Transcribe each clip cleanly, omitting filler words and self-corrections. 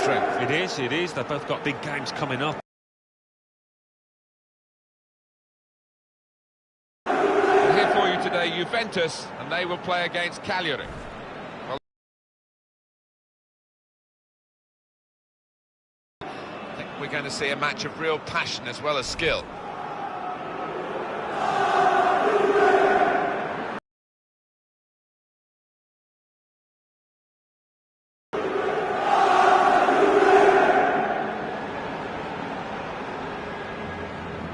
strength. It is. They've both got big games coming up. And here for you today, Juventus, and they will play against Cagliari. Well, I think we're going to see a match of real passion as well as skill.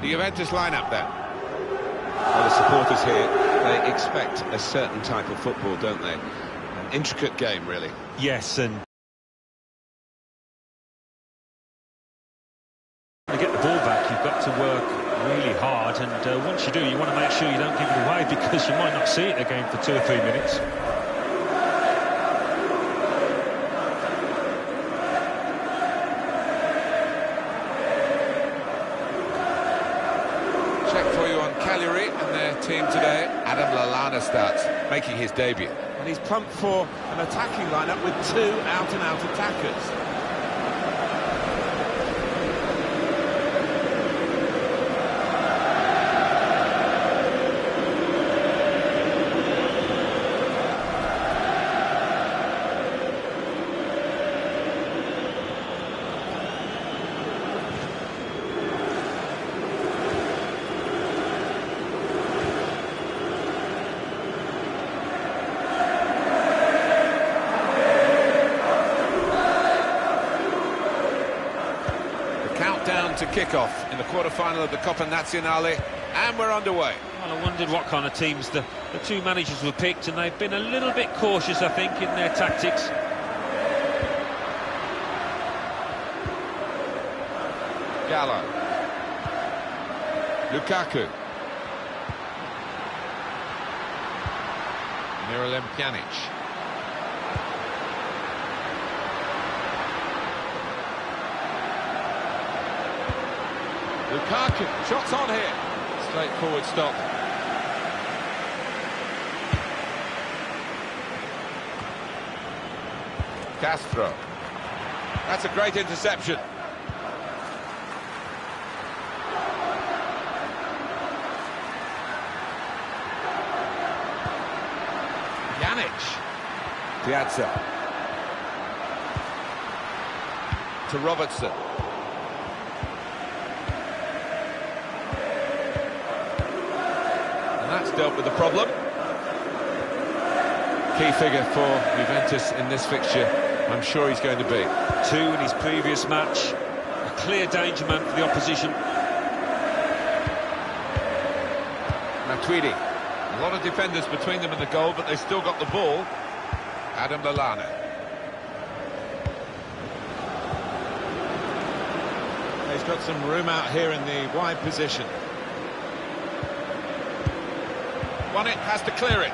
The Juventus lineup then. Well, the supporters here, they expect a certain type of football, don't they? An intricate game, really. Yes, and to get the ball back, you've got to work really hard, and once you do, you want to make sure you don't give it away, because you might not see it again for 2 or 3 minutes. Check for you on Cagliari and their team today. Adam Lallana starts, making his debut. And he's pumped for an attacking lineup with 2 out-and-out attackers. Countdown to kick-off in the quarter-final of the Coppa Nazionale, and we're underway. Well, I wondered what kind of teams the two managers were picked, and they've been a little bit cautious, I think, in their tactics. Gallo. Lukaku. Miralem Pjanic. Lukaku, shots on here. Straightforward stop. Castro. That's a great interception. Pjanic. Piazza. To Robertson. That's dealt with the problem. Key figure for Juventus in this fixture, I'm sure he's going to be. 2 in his previous match. A clear danger man for the opposition. Matuidi. A lot of defenders between them and the goal, but they still got the ball. Adam Lallana. He's got some room out here in the wide position. Won it, has to clear it.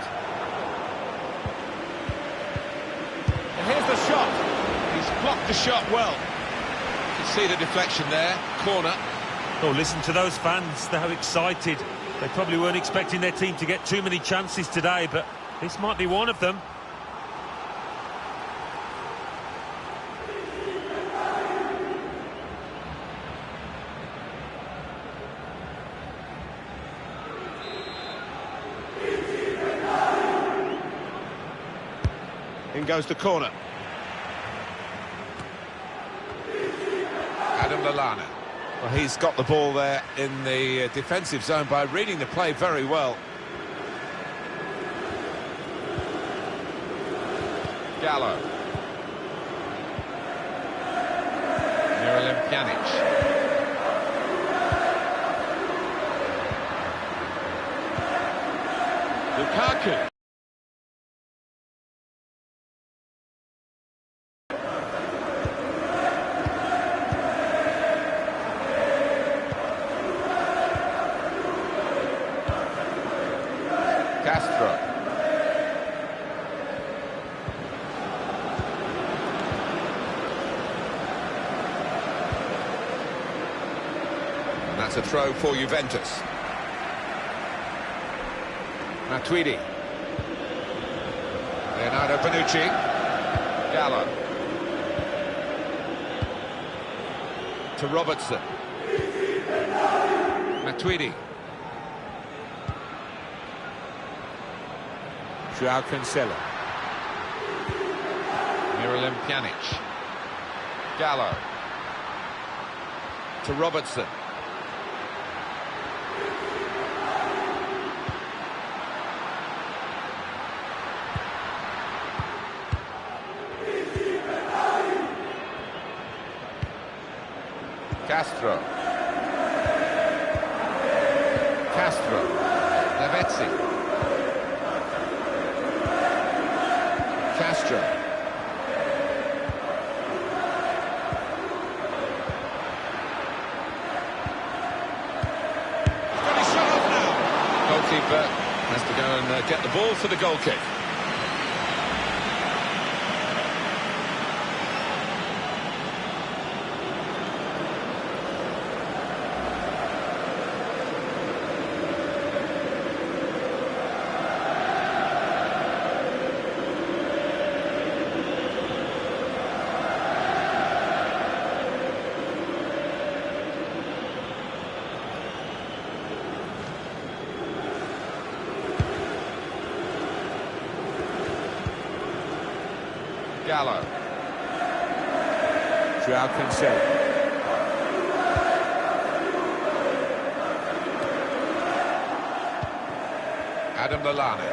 And here's the shot. He's blocked the shot well. You can see the deflection there, corner. Oh, listen to those fans, they're excited. They probably weren't expecting their team to get too many chances today, but this might be one of them. In goes the corner. Adam Lallana. Well, he's got the ball there in the defensive zone by reading the play very well. Gallo. Miralem Pjanic. Lukaku. Castro. And that's a throw for Juventus. Matuidi. Leonardo Bonucci. Gallo. To Robertson. Matuidi. Joao Cancelo. Miralem Pjanic. Gallo. To Robertson. Castro. Lavezzi. Castro. Got his shot off now. Goalkeeper has to go and get the ball for the goal kick. Gallo. Joao Cancelo. Adam Lallana.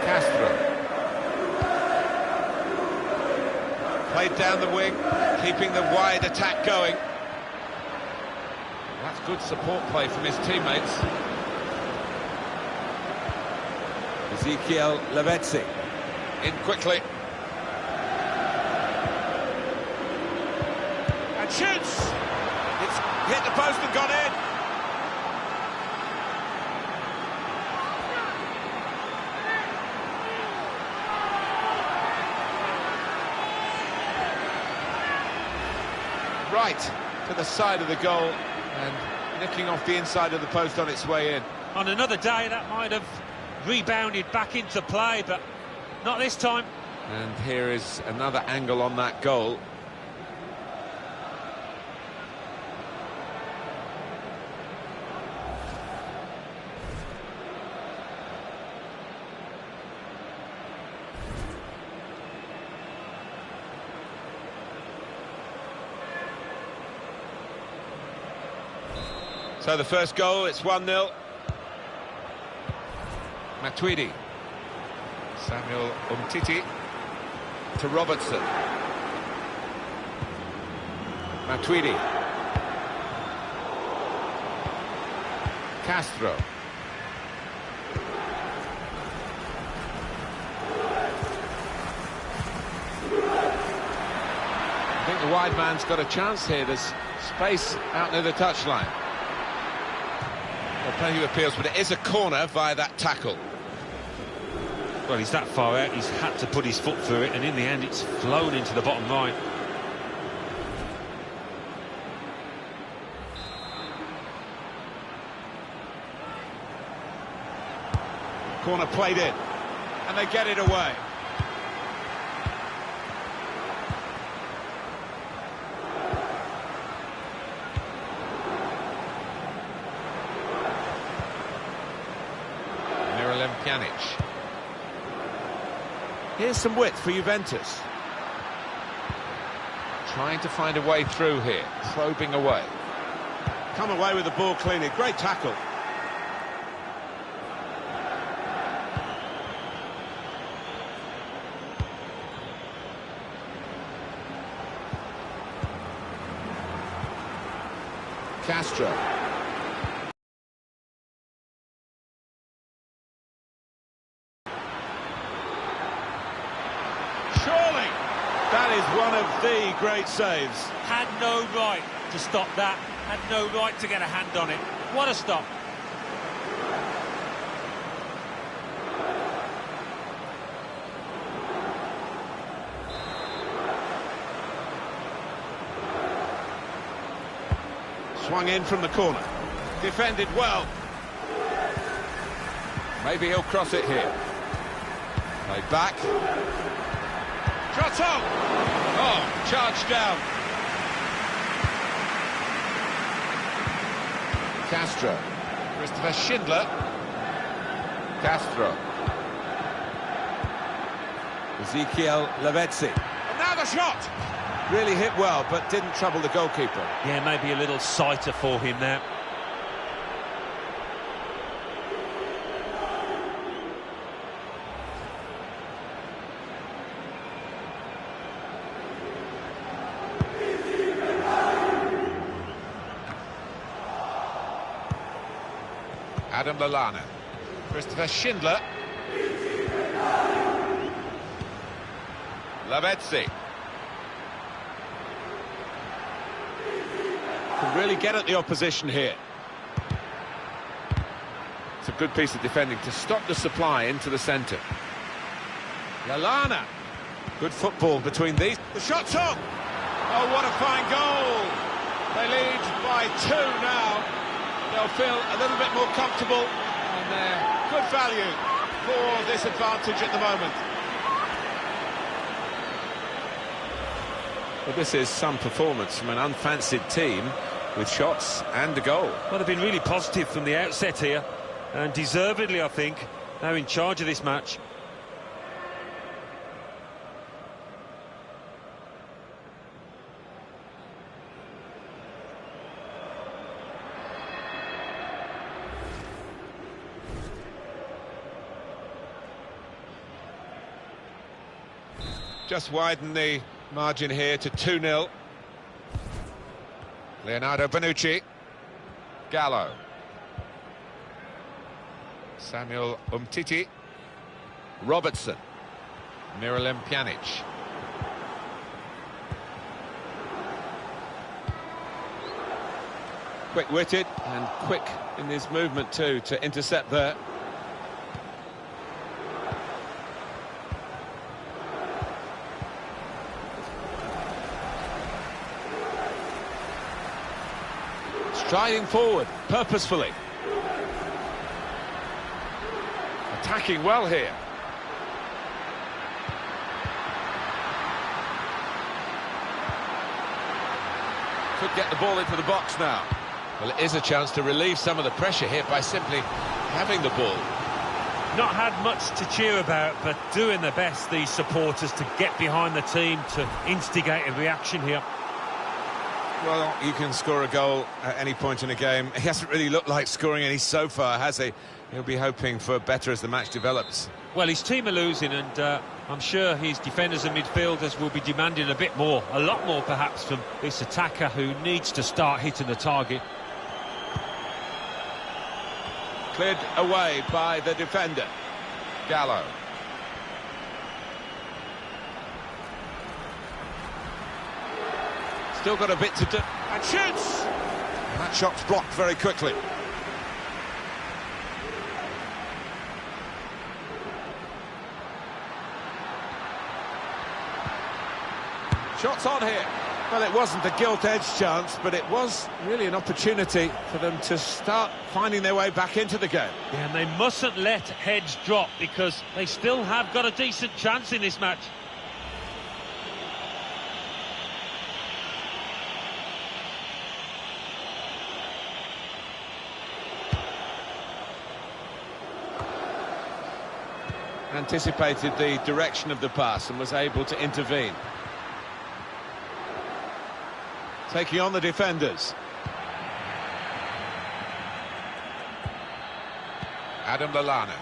Castro. Played down the wing, keeping the wide attack going. That's good support play from his teammates. Ezekiel Lavezzi. In quickly. And shoots! It's hit the post and gone in. Right to the side of the goal and nicking off the inside of the post on its way in. On another day, that might have rebounded back into play, but not this time. And here is another angle on that goal. So the first goal, it's 1-0. Matuidi. Samuel Umtiti. To Robertson. Matuidi. Castro. I think the wide man's got a chance here. There's space out near the touchline. Well, plenty of appeals, but it is a corner via that tackle. Well, he's that far out, he's had to put his foot through it, and in the end it's flown into the bottom right. Corner played in, and they get it away. Miralem Pjanic. Here's some width for Juventus. Trying to find a way through here, probing away. Come away with the ball cleanly. Great tackle. Castro. Surely that is one of the great saves. Had no right to stop that, had no right to get a hand on it. What a stop. Swung in from the corner. Defended well. Maybe he'll cross it here. Played back. Shot on! Oh, charged down. Castro. Christopher Schindler. Castro. Ezekiel Lavezzi. And now the shot! Really hit well, but didn't trouble the goalkeeper. Yeah, maybe a little sighter for him there. Adam Lallana. Christopher Schindler. Lavezzi. Can really get at the opposition here. It's a good piece of defending to stop the supply into the centre. Lallana. Good football between these. The shot's on! Oh, what a fine goal! They lead by 2 now. They'll feel a little bit more comfortable, and they're good value for this advantage at the moment. Well, this is some performance from an unfancied team with shots and a goal. Well, they've been really positive from the outset here, and deservedly, I think, now in charge of this match. Just widen the margin here to 2-0. Leonardo Bonucci. Gallo. Samuel Umtiti. Robertson. Miralem Pjanic. Quick-witted and quick in his movement too to intercept there. Striding forward, purposefully. Attacking well here. Could get the ball into the box now. Well, it is a chance to relieve some of the pressure here by simply having the ball. Not had much to cheer about, but doing their best, these supporters, to get behind the team, to instigate a reaction here. Well, you can score a goal at any point in a game. He hasn't really looked like scoring any so far, has he? He'll be hoping for better as the match develops. Well, his team are losing, and I'm sure his defenders and midfielders will be demanding a bit more, a lot more perhaps, from this attacker who needs to start hitting the target. Cleared away by the defender. Gallo. Still got a bit to do. And shoots! And that shot's blocked very quickly. Shots on here. Well, it wasn't a gilt-edged chance, but it was really an opportunity for them to start finding their way back into the game. Yeah, and they mustn't let heads drop, because they still have got a decent chance in this match. Anticipated the direction of the pass and was able to intervene. Taking on the defenders. Adam Lallana.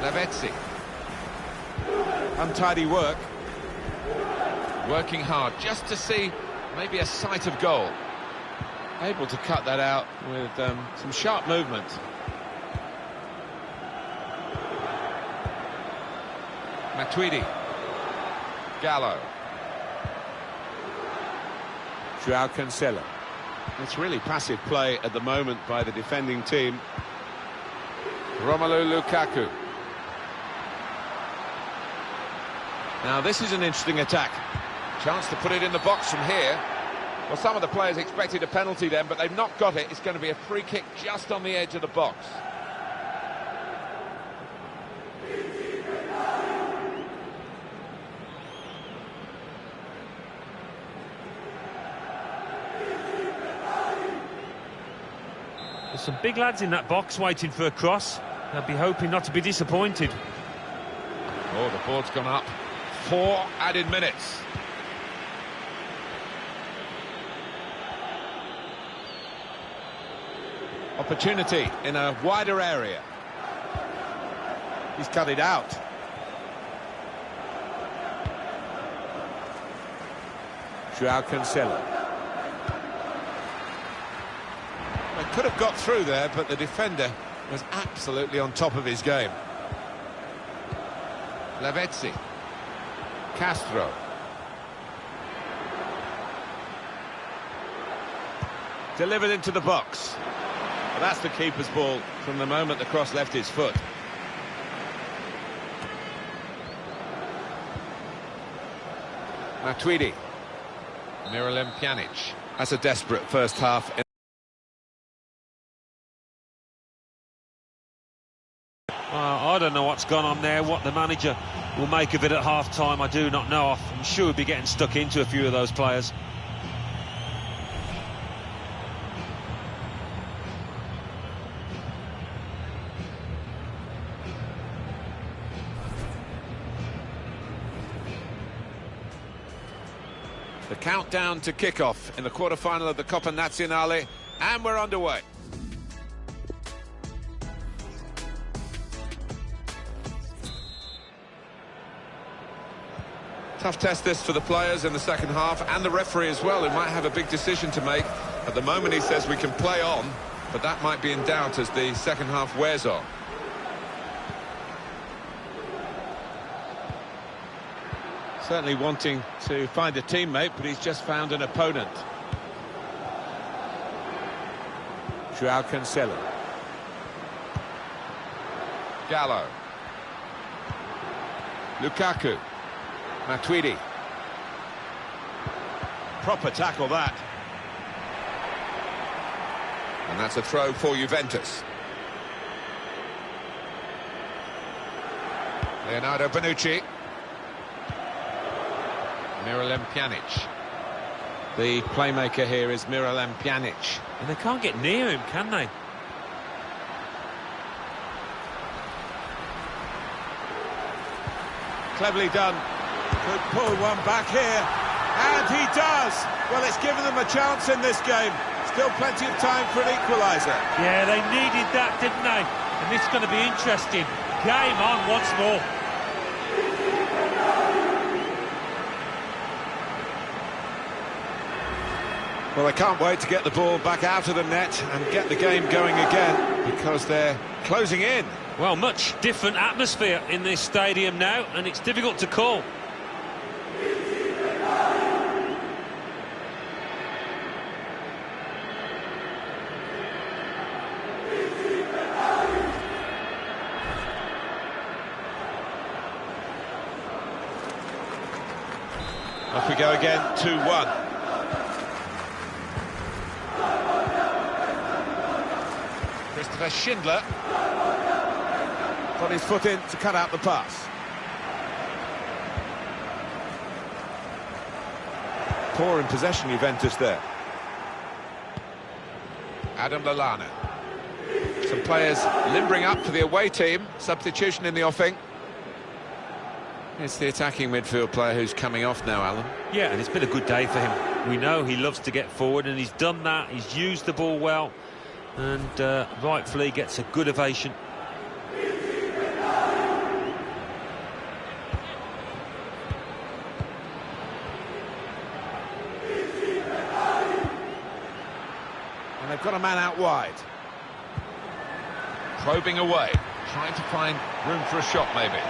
Lavezzi. Untidy work. Working hard just to see maybe a sight of goal. Able to cut that out with some sharp movement. Matuidi. Gallo. Joao Cancelo. It's really passive play at the moment by the defending team. Romelu Lukaku. Now this is an interesting attack. Chance to put it in the box from here. Well, some of the players expected a penalty then, but they've not got it. It's going to be a free kick just on the edge of the box. There's some big lads in that box waiting for a cross. They'll be hoping not to be disappointed. Oh, the board's gone up. 4 added minutes. Opportunity in a wider area. He's cut it out. João Cancelo. They could have got through there, but the defender was absolutely on top of his game. Lavezzi. Castro. Delivered into the box. Well, that's the keeper's ball from the moment the cross left his foot. Matuidi. Miralem Pjanic. That's a desperate first half. I don't know what's gone on there, what the manager will make of it at half-time, I do not know. I'm sure he'll be getting stuck into a few of those players. The countdown to kick-off in the quarter-final of the Coppa Nazionale, and we're underway. Tough test this for the players in the second half, and the referee as well, who might have a big decision to make. At the moment he says we can play on, but that might be in doubt as the second half wears on. Certainly wanting to find a teammate, but he's just found an opponent. João Cancelo. Gallo. Lukaku. Matuidi. Proper tackle that. And that's a throw for Juventus. Leonardo Bonucci. Miralem Pjanic. The playmaker here is Miralem Pjanic. And they can't get near him, can they? Cleverly done. Could pull one back here. And he does. Well, it's given them a chance in this game. Still plenty of time for an equaliser. Yeah, they needed that, didn't they? And this is going to be interesting. Game on once more. Well, they can't wait to get the ball back out of the net and get the game going again, because they're closing in. Well, much different atmosphere in this stadium now, and it's difficult to call. Off we go again, 2-1. Christopher Schindler got his foot in to cut out the pass. Poor in possession, Juventus there. Adam Lallana. Some players limbering up for the away team. Substitution in the offing. It's the attacking midfield player who's coming off now, Alan. Yeah, and it's been a good day for him. We know he loves to get forward, and he's done that. He's used the ball well, and rightfully gets a good ovation. And they've got a man out wide. Probing away, trying to find room for a shot, maybe.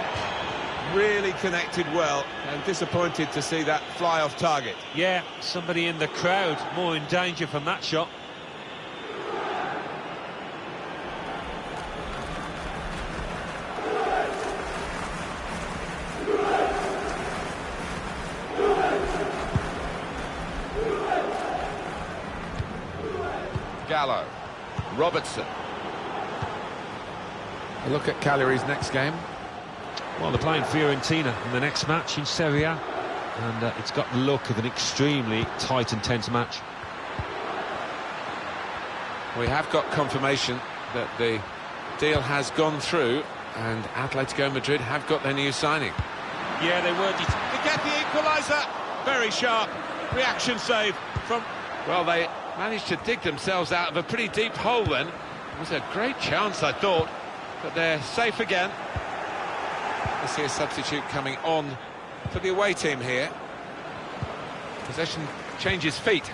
Really connected well, and disappointed to see that fly off target. Yeah, somebody in the crowd more in danger from that shot. Gallo. Robertson. A look at Cagliari's next game. Well, they're playing Fiorentina in the next match in Serie A, and it's got the look of an extremely tight and tense match. We have got confirmation that the deal has gone through, and Atletico Madrid have got their new signing. Yeah, they were. To get the equaliser, very sharp reaction save from... Well, they managed to dig themselves out of a pretty deep hole then. It was a great chance, I thought, but they're safe again. I see a substitute coming on for the away team here. Possession changes feet.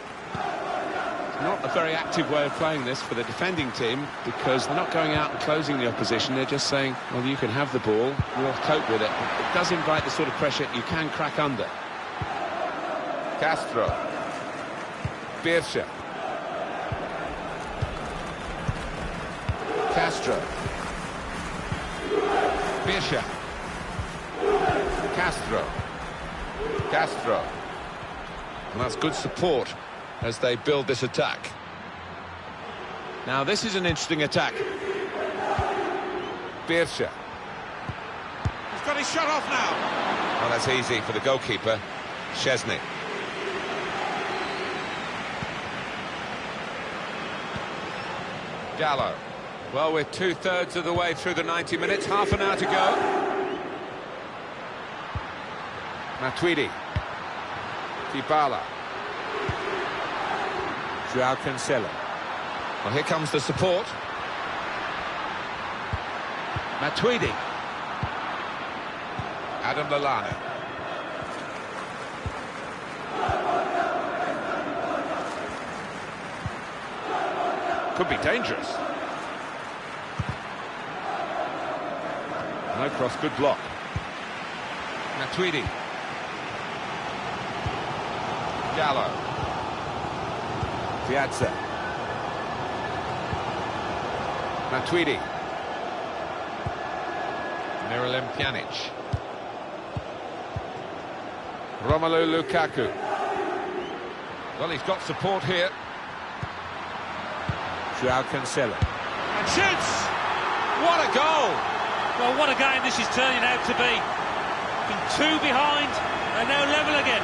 Not a very active way of playing this for the defending team, because they're not going out and closing the opposition. They're just saying, well, you can have the ball, we'll cope with it. It does invite the sort of pressure you can crack under. Castro. Birsha. Castro. Birsha. Castro. Castro. And that's good support as they build this attack. Now, this is an interesting attack. Birsha. He's got his shot off now. Well, that's easy for the goalkeeper, Szczesny. Gallo. Well, we're two-thirds of the way through the 90 minutes, half an hour to go. Matuidi. Dybala. Joao Cancelo. Well, here comes the support. Matuidi. Adam Lallana. Could be dangerous. No cross, good block. Matuidi. Gallo. Piazza. Matuidi. Miralem Pjanic. Romelu Lukaku. Well, he's got support here. Joao Cancelo. And shoots! What a goal! Well, what a game this is turning out to be. Been two behind, and now level again.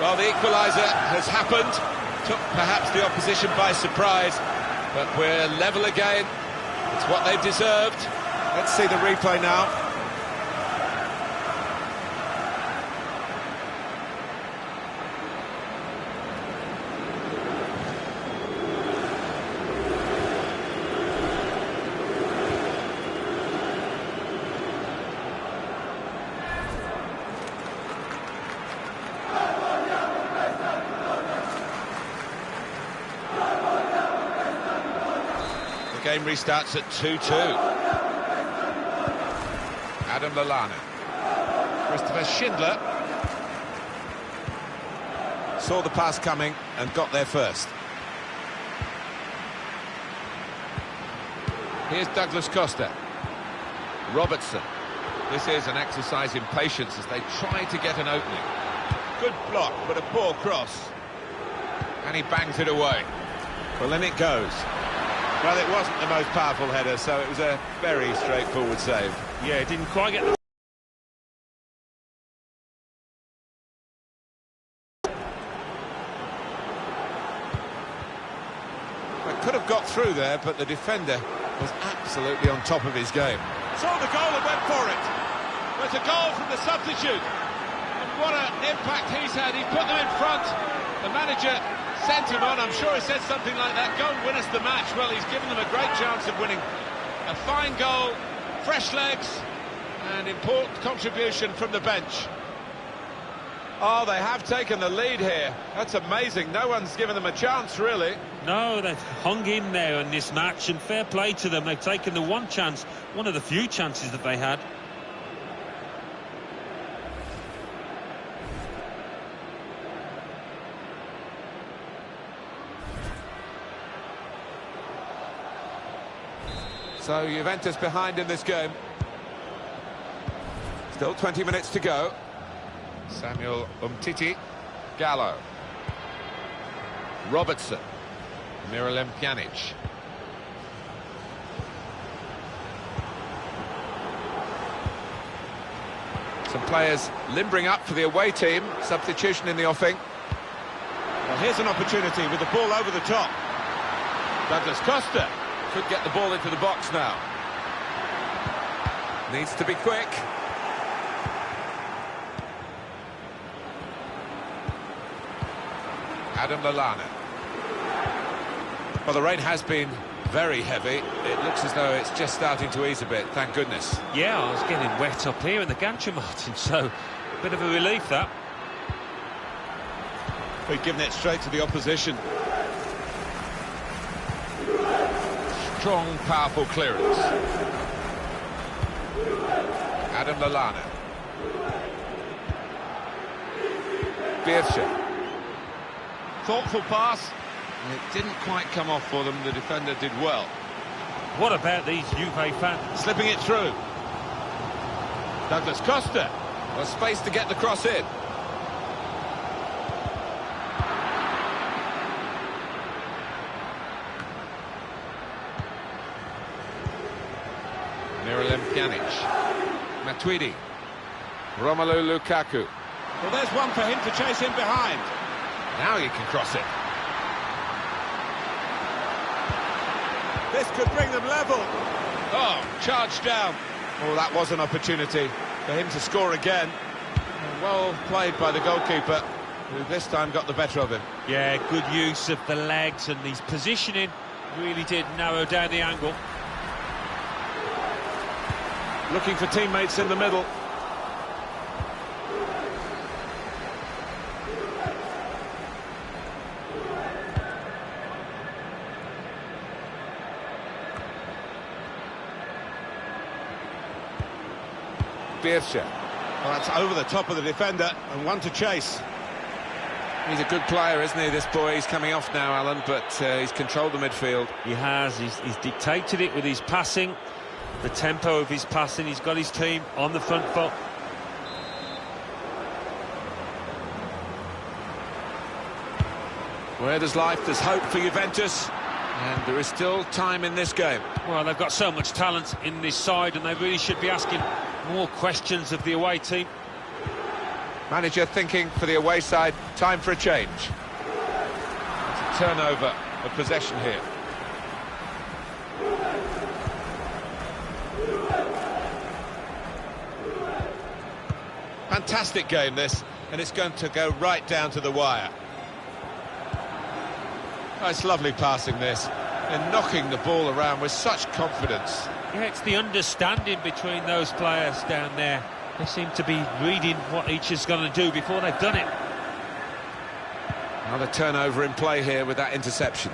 Well, the equaliser has happened. Took perhaps the opposition by surprise, but we're level again. It's what they've deserved. Let's see the replay now. The game restarts at 2-2. Adam Lallana. Christopher Schindler saw the pass coming and got there first. Here's Douglas Costa. Robertson. This is an exercise in patience as they try to get an opening. Good block, but a poor cross. And he bangs it away. Well, in it goes. Well, it wasn't the most powerful header, so it was a very straightforward save. Yeah, it didn't quite get the... It could have got through there, but the defender was absolutely on top of his game. Saw the goal and went for it. There's a goal from the substitute. And what an impact he's had. He put them in front. The manager sent him on. I'm sure he said something like that. Go and win us the match. Well, he's given them a great chance of winning. A fine goal, fresh legs, and important contribution from the bench. Oh, they have taken the lead here. That's amazing. No one's given them a chance, really. No, they've hung in there in this match, and fair play to them. They've taken the one chance, one of the few chances that they had. So Juventus behind in this game. Still 20 minutes to go. Samuel Umtiti. Gallo. Robertson. Miralem Pjanic. Some players limbering up for the away team. Substitution in the offing. Well, here's an opportunity with the ball over the top. Douglas Costa Could get the ball into the box now. Needs to be quick. Adam Lallana. Well, the rain has been very heavy. It looks as though it's just starting to ease a bit, thank goodness. Yeah, I was getting wet up here in the gantry, Martin, so a bit of a relief, that. We've given it straight to the opposition. Strong, powerful clearance. Adam Lallana. Bielsa. Thoughtful pass. And it didn't quite come off for them. The defender did well. What about these Juve fans? Slipping it through. Douglas Costa. Well, space to get the cross in. Miralem Pjanic. Matuidi. Romelu Lukaku. Well, there's one for him to chase in behind. Now he can cross it. This could bring them level. Oh, charged down. Oh, that was an opportunity for him to score again. Well played by the goalkeeper, who this time got the better of him. Yeah, good use of the legs, and his positioning really did narrow down the angle. Looking for teammates in the middle. Bielsa. Well, that's over the top of the defender, and one to chase. He's a good player, isn't he, this boy? He's coming off now, Alan, but he's controlled the midfield. He has. He's dictated it with his passing, the tempo of his passing. He's got his team on the front foot. Where there's life, there's hope for Juventus, and there is still time in this game. Well, they've got so much talent in this side, and they really should be asking more questions of the away team. Manager thinking for the away side, time for a change. It's a turnover of possession here. Fantastic game, this, and it's going to go right down to the wire. Oh, it's lovely passing this, and knocking the ball around with such confidence. Yeah, it's the understanding between those players down there. They seem to be reading what each is going to do before they've done it. Another turnover in play here with that interception.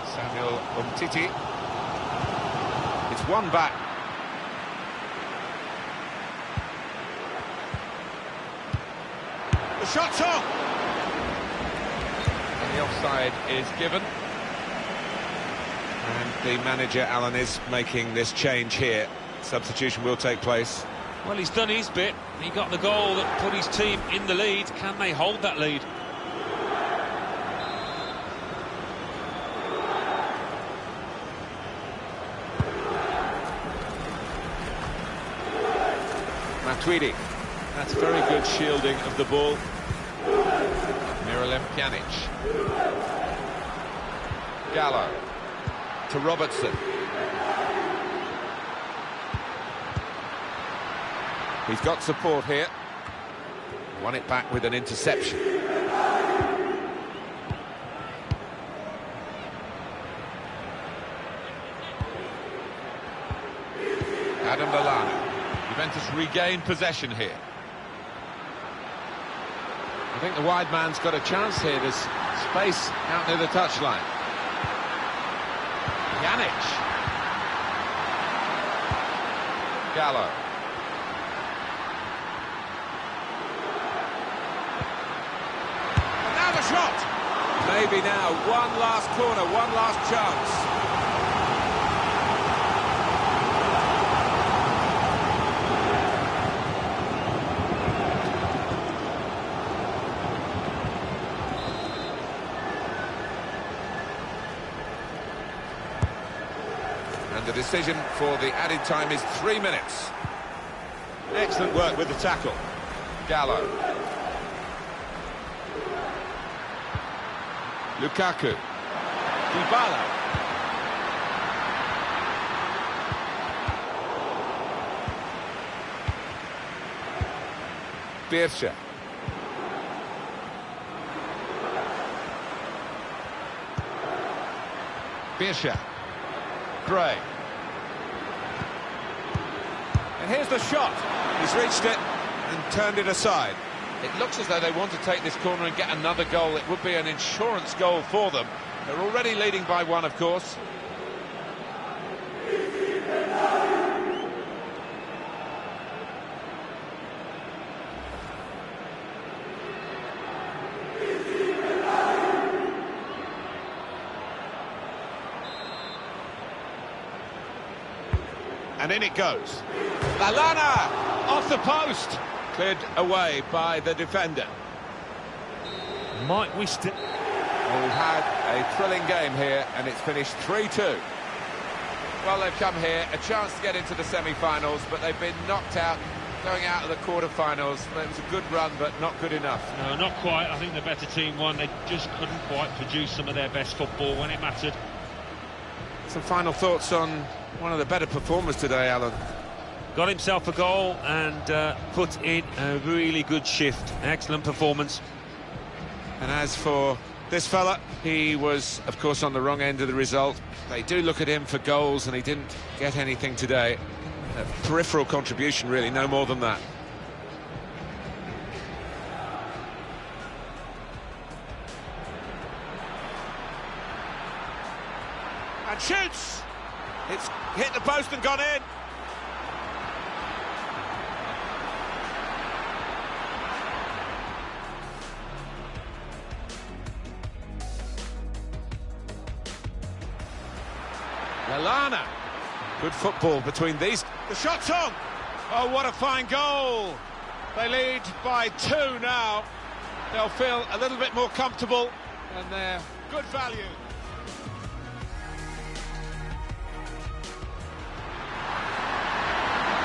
Samuel Umtiti. It's one back. The shot's on! And the offside is given. And the manager, Alan, is making this change here. Substitution will take place. Well, he's done his bit. He got the goal that put his team in the lead. Can they hold that lead? Matuidi. That's very good shielding of the ball. Miralem Pjanic. Gallo. To Robertson. He's got support here. Won it back with an interception. Adam Lallana. Juventus regain possession here. I think the wide man's got a chance here. There's space out near the touchline. Pjanic. Gallo. Now the shot! Maybe now, one last corner, one last chance. decision for the added time is 3 minutes. Excellent work with the tackle. Gallo. Lukaku. Dybala. Birsha. Birsha. Gray. And here's the shot. He's reached it and turned it aside. It looks as though they want to take this corner and get another goal. It would be an insurance goal for them. They're already leading by one, of course. And in it goes. Lallana off the post. Cleared away by the defender. Might we still... Well, we've had a thrilling game here, and it's finished 3-2. Well, they've come here, a chance to get into the semi-finals, but they've been knocked out, going out of the quarter-finals. It was a good run, but not good enough. No, not quite. I think the better team won. They just couldn't quite produce some of their best football when it mattered. Some final thoughts on one of the better performers today, Alan. Got himself a goal and put in a really good shift. Excellent performance. And as for this fella, he was, of course, on the wrong end of the result. They do look at him for goals, and he didn't get anything today. A peripheral contribution, really, no more than that. And shoots! It's hit the post and gone in. Lallana. Good football between these. The shot's on. Oh, what a fine goal. They lead by 2 now. They'll feel a little bit more comfortable, and they're good value.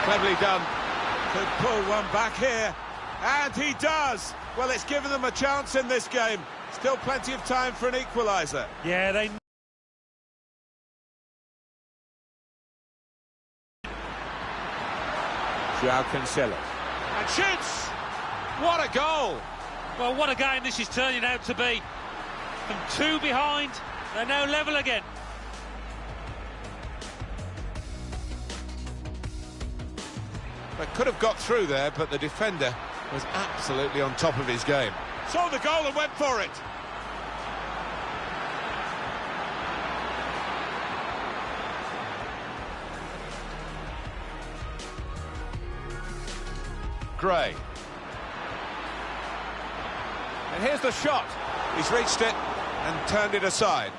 Cleverly done. Could pull one back here, and he does. Well, it's given them a chance in this game. Still plenty of time for an equaliser. Yeah, they... João Cancelo. And shoots! What a goal! Well, what a game this is turning out to be. From 2 behind, they're now level again. They could have got through there, but the defender was absolutely on top of his game. Saw the goal and went for it. Gray. And here's the shot. He's reached it and turned it aside.